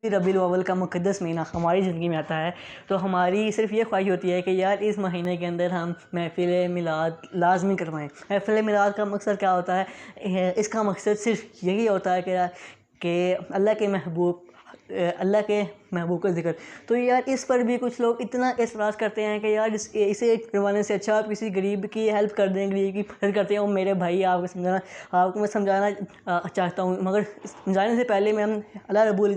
रबीउल अव्वल का मुक़द्दस महीना हमारी ज़िंदगी में आता है तो हमारी सिर्फ़ ये ख्वाहिश होती है कि यार इस महीने के अंदर हम महफ़िल मिलाद लाज़मी करवाएं। महफ़िल मिलाद का मकसद क्या होता है? इसका मकसद सिर्फ़ यही होता है कि अल्लाह के महबूब का ज़िक्र। तो यार इस पर भी कुछ लोग इतना एतराज़ करते हैं कि यार इसे करवाने से अच्छा आप किसी गरीब की हेल्प कर दें, गरीब की मदद करते हैं। और मेरे भाई आपको मैं समझाना चाहता हूँ, मगर समझाने से पहले मैं अल्लाह रब्बुल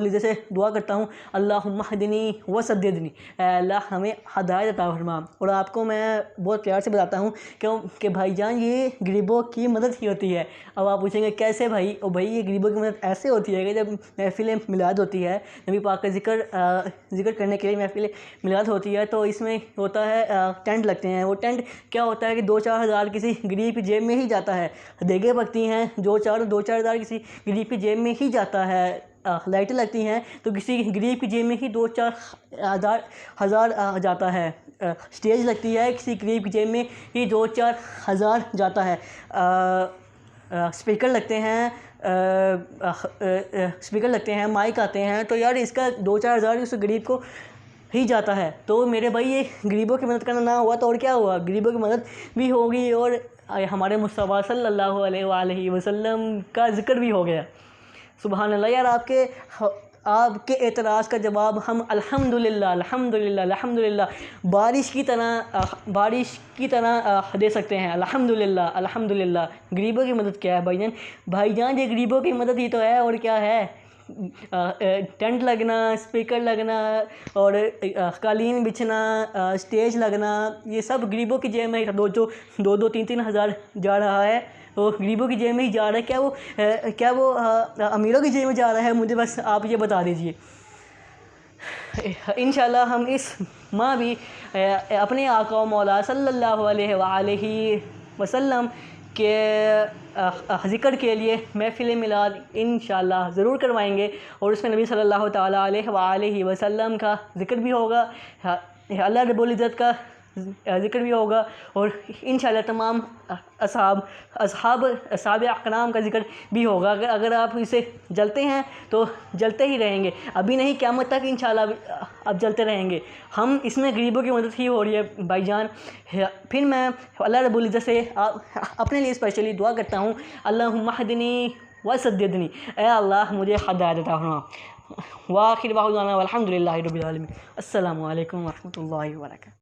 इज़्ज़त से दुआ करता हूँ, अल्लाहुम्मा हदिनी व सद्दिदनी, अल्लाह हमें हिदायत अता फरमा। और आपको मैं बहुत प्यार से बताता हूँ कि भाईजान ये गरीबों की मदद ही होती है। अब आप पूछेंगे कैसे भाई? और भाई ये गरीबों की मदद ऐसे होती है कि जब महफ़िल मिलाद होती है, नबी पाक का ज़िक्र करने के लिए महफ़िल मिलाद होती है, तो इसमें होता है टेंट लगते हैं। वो टेंट क्या होता है कि 2-4 हज़ार किसी गरीब की जेब में ही जाता है। देगे पकती हैं 2-4 हज़ार किसी गरीब की जेब में ही जाता है। लाइटें लगती हैं तो किसी गरीब की जेब में ही 2-4 हज़ार जाता है। स्टेज लगती है किसी गरीब की जेब में ही 2-4 हज़ार जाता है। स्पीकर लगते हैं, माइक आते हैं, तो यार इसका 2-4 हज़ार उस गरीब को ही जाता है। तो मेरे भाई ये गरीबों की मदद करना ना हुआ तो और क्या हुआ? गरीबों की मदद भी होगी और हमारे मुस्तफ़ा सल्लल्लाहु अलैहि वसल्लम का ज़िक्र भी हो गया। सुभान अल्लाह। यार आपके एतराज़ का जवाब हम अल्हम्दुलिल्लाह बारिश की तरह दे सकते हैं। अल्हम्दुलिल्लाह। गरीबों की मदद क्या है भाईजान ये गरीबों की मदद ही तो है, और क्या है? टेंट लगना, स्पीकर लगना और कालीन बिछना, स्टेज लगना, ये सब गरीबों की जेब में 2-3 हज़ार जा रहा है। वो गरीबों की जेब में ही जा रहा है। क्या वो अमीरों की जेब में जा रहा है? मुझे बस आप ये बता दीजिए। इंशाल्लाह हम इस माह भी अपने आका व मौला सल्लल्लाहु अलैहि वसल्लम के ज़िक्र के लिए महफ़िल मिलाद इंशाल्लाह ज़रूर करवाएंगे, और उसमें नबी सल्लल्लाहु ताला अलैहि वसल्लम का ज़िक्र भी होगा, अल्लाह रब्बुल इज़्ज़त का ज़िक्र भी होगा, और इंशाल्लाह तमाम असहाब अकराम का ज़िक्र भी होगा। अगर आप इसे जलते हैं तो जलते ही रहेंगे, अभी नहीं क़यामत तक इंशाल्लाह अब जलते रहेंगे। हम इसमें गरीबों की मदद ही हो रही है भाईजान। फिर मैं अल्लाह रब्बुल इज़्ज़त से अपने लिए स्पेशली दुआ करता हूँ, अल्लाहुम्मा हदिनी व सद्दिदनी, ऐ अल्लाह मुझे हिदायत अता फरमा। व आखिर दावाना अल्हम्दुलिल्लाहि रब्बिल आलमीन। अस्सलामु अलैकुम व रहमतुल्लाहि व बरकातहू।